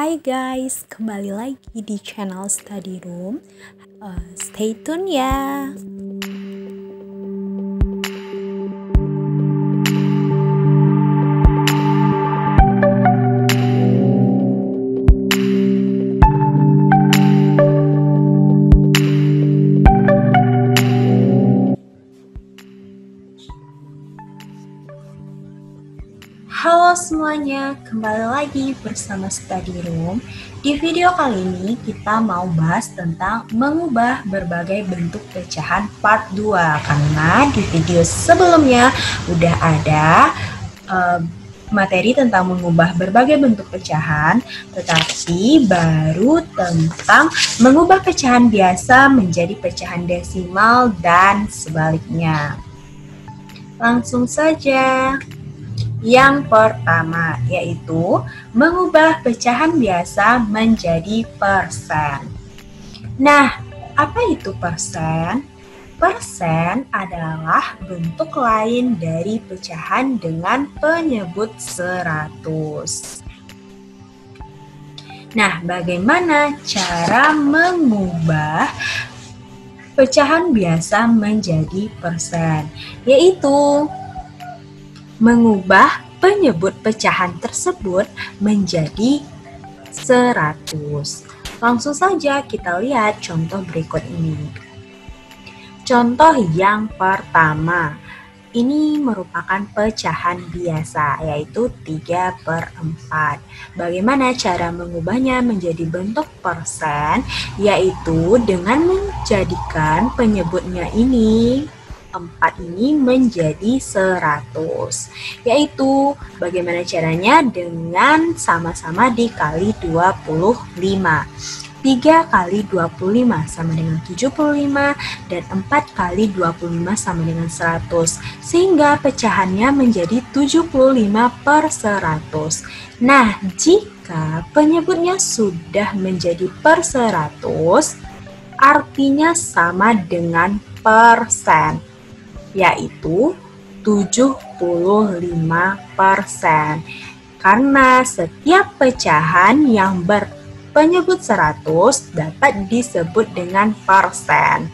Hai guys, kembali lagi di channel Study Room. Stay tune ya. Halo semuanya, kembali lagi bersama Study Room. Di video kali ini kita mau bahas tentang mengubah berbagai bentuk pecahan part 2. Karena di video sebelumnya udah ada materi tentang mengubah berbagai bentuk pecahan, tetapi baru tentang mengubah pecahan biasa menjadi pecahan desimal dan sebaliknya. Langsung saja. Yang pertama yaitu mengubah pecahan biasa menjadi persen. Nah, apa itu persen? Persen adalah bentuk lain dari pecahan dengan penyebut 100. Nah, bagaimana cara mengubah pecahan biasa menjadi persen? Yaitu mengubah penyebut pecahan tersebut menjadi 100. Langsung saja kita lihat contoh berikut ini. Contoh yang pertama, ini merupakan pecahan biasa, yaitu 3/4. Bagaimana cara mengubahnya menjadi bentuk persen? Yaitu dengan menjadikan penyebutnya ini 4 ini menjadi 100. Yaitu bagaimana caranya? Dengan sama-sama dikali 25. 3 kali 25 sama dengan 75 dan 4 kali 25 sama dengan 100. Sehingga pecahannya menjadi 75/100. Nah, jika penyebutnya sudah menjadi per 100, artinya sama dengan persen, yaitu 75%. Karena setiap pecahan yang berpenyebut 100 dapat disebut dengan persen.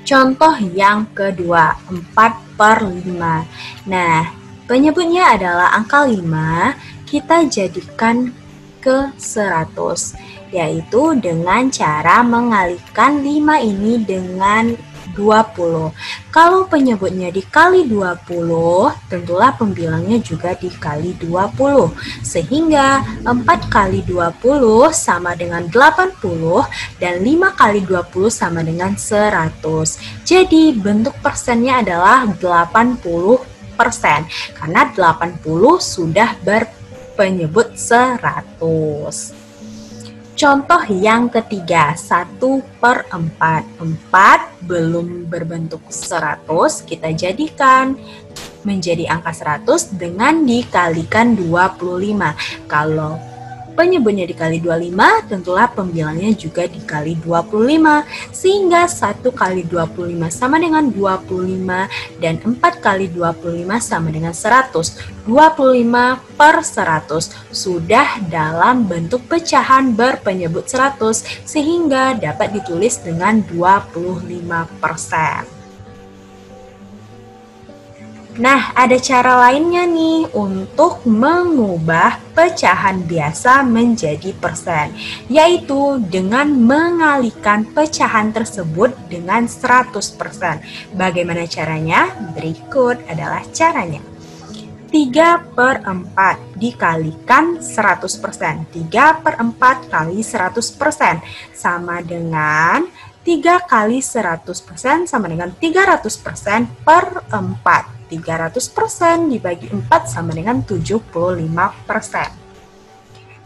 Contoh yang kedua, 4/5. Nah, penyebutnya adalah angka 5, kita jadikan ke 100, yaitu dengan cara mengalihkan 5 ini dengan 20. Kalau penyebutnya dikali 20, tentulah pembilangnya juga dikali 20. Sehingga 4 kali 20 sama dengan 80 dan 5 kali 20 sama dengan 100. Jadi bentuk persennya adalah 80%. Karena 80 sudah berpenyebut 100. Contoh yang ketiga, 1/4. 4 belum berbentuk 100, kita jadikan menjadi angka 100 dengan dikalikan 25. Kalau penyebutnya dikali 25, tentulah pembilangnya juga dikali 25. Sehingga 1 kali 25 sama dengan 25 dan 4 kali 25 sama dengan 100. 25/100 sudah dalam bentuk pecahan berpenyebut 100 sehingga dapat ditulis dengan 25%. Nah, ada cara lainnya nih untuk mengubah pecahan biasa menjadi persen, yaitu dengan mengalihkan pecahan tersebut dengan 100%. Bagaimana caranya? Berikut adalah caranya. 3/4 dikalikan 100%. 3/4 kali 100% sama dengan 3 kali 100% sama dengan 300% per 4. 300% dibagi 4 sama dengan 75%.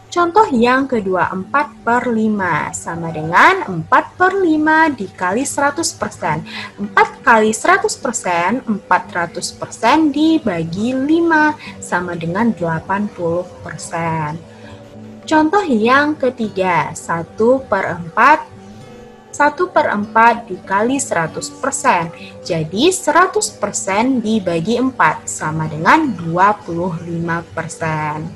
Contoh yang kedua, 4/5 sama dengan 4/5 dikali 100%. 4 kali 100%, 400% dibagi 5 sama dengan 80%. Contoh yang ketiga, 1/4 dikali 100%. Jadi 100% dibagi 4 sama dengan 25%.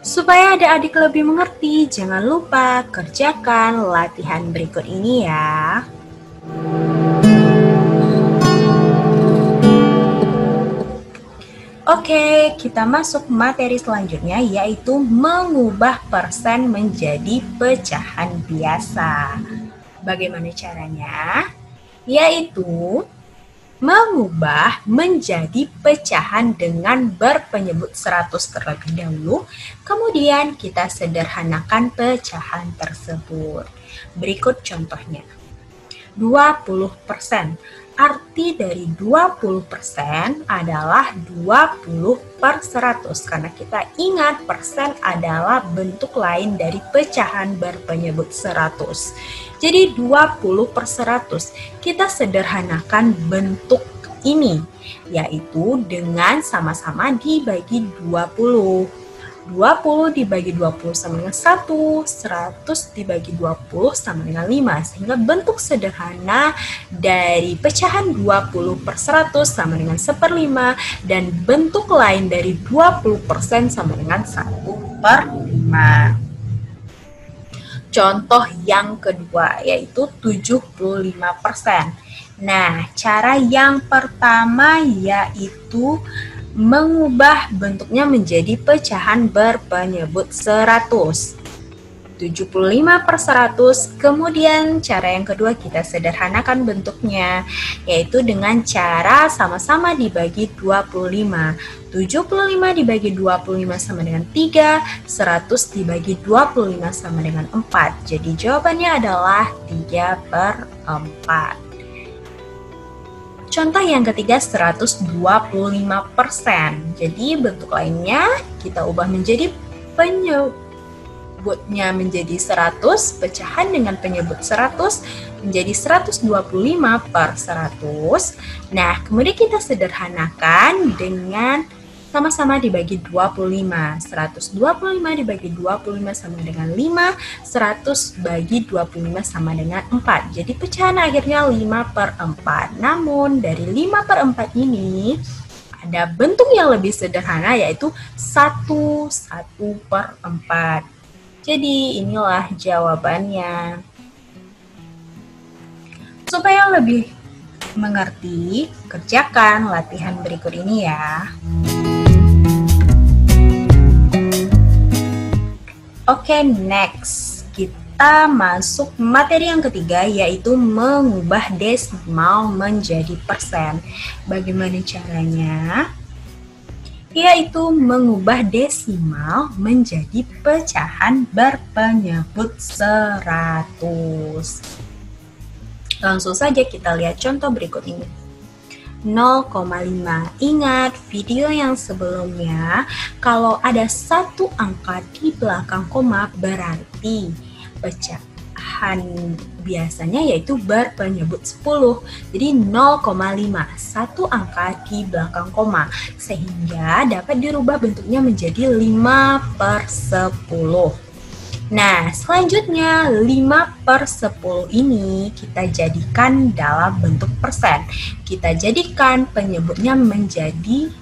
Supaya adik-adik lebih mengerti, jangan lupa kerjakan latihan berikut ini ya. Oke, kita masuk materi selanjutnya, yaitu mengubah persen menjadi pecahan biasa. Bagaimana caranya? Yaitu mengubah menjadi pecahan dengan berpenyebut 100 terlebih dahulu, kemudian kita sederhanakan pecahan tersebut. Berikut contohnya. 20%. Arti dari 20% adalah 20 per 100, karena kita ingat persen adalah bentuk lain dari pecahan berpenyebut 100. Jadi 20 per 100, kita sederhanakan bentuk ini, yaitu dengan sama-sama dibagi 20. 20 dibagi 20 sama dengan 1, 100 dibagi 20 sama dengan 5, sehingga bentuk sederhana dari pecahan 20 per 100 sama dengan 1/5, dan bentuk lain dari 20% sama dengan 1/5. Contoh yang kedua yaitu 75%. Nah, cara yang pertama yaitu mengubah bentuknya menjadi pecahan berpenyebut 100. 75 per 100, kemudian cara yang kedua kita sederhanakan bentuknya, yaitu dengan cara sama-sama dibagi 25. 75 dibagi 25 sama dengan 3, 100 dibagi 25 sama dengan 4. Jadi jawabannya adalah 3/4. Contoh yang ketiga 125%. Jadi bentuk lainnya kita ubah menjadi penyebutnya menjadi 100, pecahan dengan penyebut 100 menjadi 125 per 100. Nah, kemudian kita sederhanakan dengan sama-sama dibagi 25. 125 dibagi 25 sama dengan 5, 100 bagi 25 sama dengan 4. Jadi pecahan akhirnya 5/4. Namun dari 5/4 ini ada bentuk yang lebih sederhana, yaitu 1/4. Jadi inilah jawabannya. Supaya lebih mengerti, kerjakan latihan berikut ini ya. Oke, next. Kita masuk materi yang ketiga, yaitu mengubah desimal menjadi persen. Bagaimana caranya? Yaitu mengubah desimal menjadi pecahan berpenyebut 100. Langsung saja kita lihat contoh berikut ini. 0,5. Ingat video yang sebelumnya, kalau ada satu angka di belakang koma berarti pecahan biasanya yaitu berpenyebut 10. Jadi 0,5, satu angka di belakang koma, sehingga dapat dirubah bentuknya menjadi 5/10. Nah, selanjutnya 5/10 ini kita jadikan dalam bentuk persen. Kita jadikan penyebutnya menjadi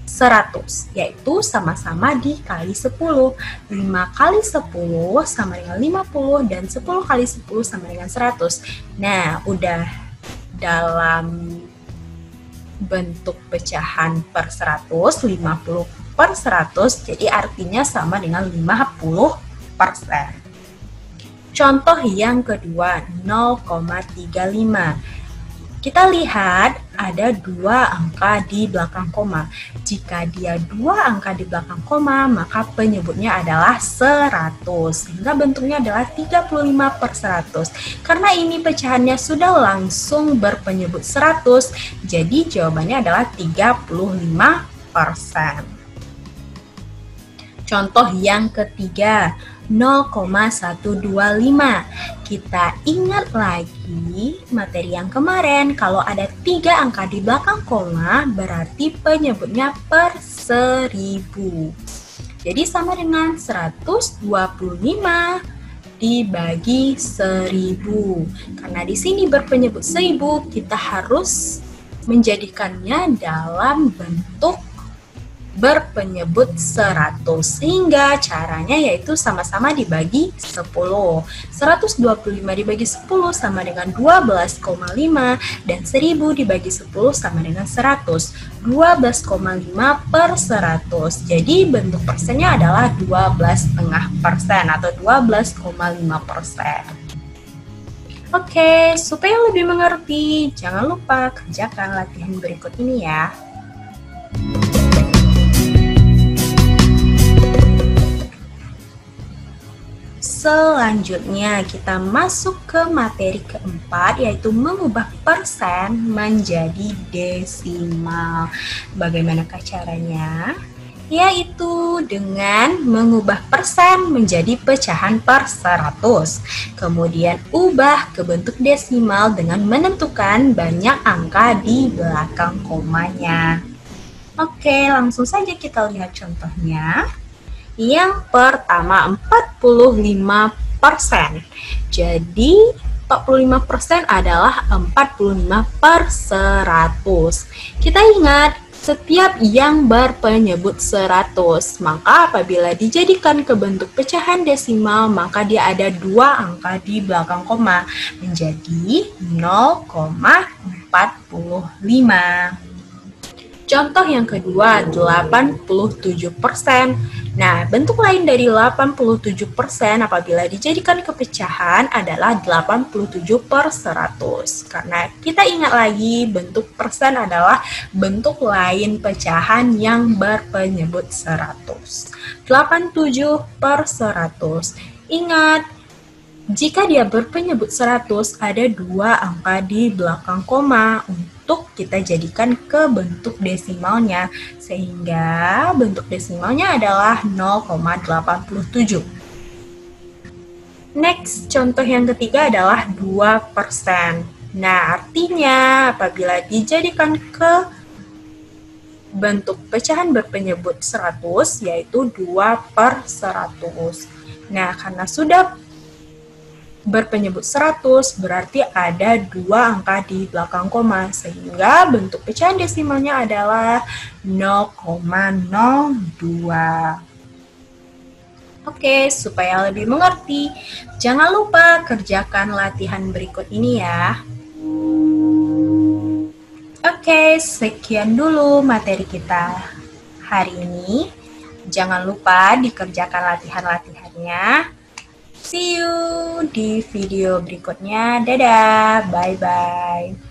100, yaitu sama-sama dikali 10. 5 kali 10 sama dengan 50, dan 10 kali 10 sama dengan 100. Nah, udah dalam bentuk pecahan per 100, 50/100, jadi artinya sama dengan 50%. Contoh yang kedua, 0,35. Kita lihat ada dua angka di belakang koma. Jika dia dua angka di belakang koma, maka penyebutnya adalah 100. Sehingga bentuknya adalah 35/100. Karena ini pecahannya sudah langsung berpenyebut 100, jadi jawabannya adalah 35%. Contoh yang ketiga, 0,125. Kita ingat lagi materi yang kemarin, kalau ada 3 angka di belakang koma berarti penyebutnya per 1000. Jadi sama dengan 125 dibagi 1000. Karena di sini berpenyebut 1000, kita harus menjadikannya dalam bentuk berpenyebut 100. Sehingga caranya yaitu sama-sama dibagi 10. 125 dibagi 10 sama dengan 12,5 dan 1000 dibagi 10 sama dengan 100. 12,5 per 100. Jadi bentuk persennya adalah 12,5% atau 12,5%. Oke, supaya lebih mengerti, jangan lupa kerjakan latihan berikut ini ya. Selanjutnya kita masuk ke materi keempat, yaitu mengubah persen menjadi desimal. Bagaimanakah caranya? Yaitu dengan mengubah persen menjadi pecahan per 100. Kemudian ubah ke bentuk desimal dengan menentukan banyak angka di belakang komanya. Oke, langsung saja kita lihat contohnya. Yang pertama, 45%. Jadi 45% adalah 45 per 100. Kita ingat, setiap yang berpenyebut 100, maka apabila dijadikan ke bentuk pecahan desimal, maka dia ada dua angka di belakang koma, menjadi 0,45. Contoh yang kedua, 87%. Nah, bentuk lain dari 87% apabila dijadikan ke pecahan adalah 87 per 100. Karena kita ingat lagi, bentuk persen adalah bentuk lain pecahan yang berpenyebut 100. 87 per 100. Ingat, jika dia berpenyebut 100, ada dua angka di belakang koma untuk kita jadikan ke bentuk desimalnya, sehingga bentuk desimalnya adalah 0,87. Next, contoh yang ketiga adalah 2%. Nah, artinya apabila dijadikan ke bentuk pecahan berpenyebut 100, yaitu 2 per 100. Nah, karena sudah berpenyebut 100, berarti ada dua angka di belakang koma, sehingga bentuk pecahan desimalnya adalah 0,02. Oke, supaya lebih mengerti, jangan lupa kerjakan latihan berikut ini ya. Oke, sekian dulu materi kita hari ini. Jangan lupa dikerjakan latihan-latihannya. See you di video berikutnya. Dadah, bye-bye.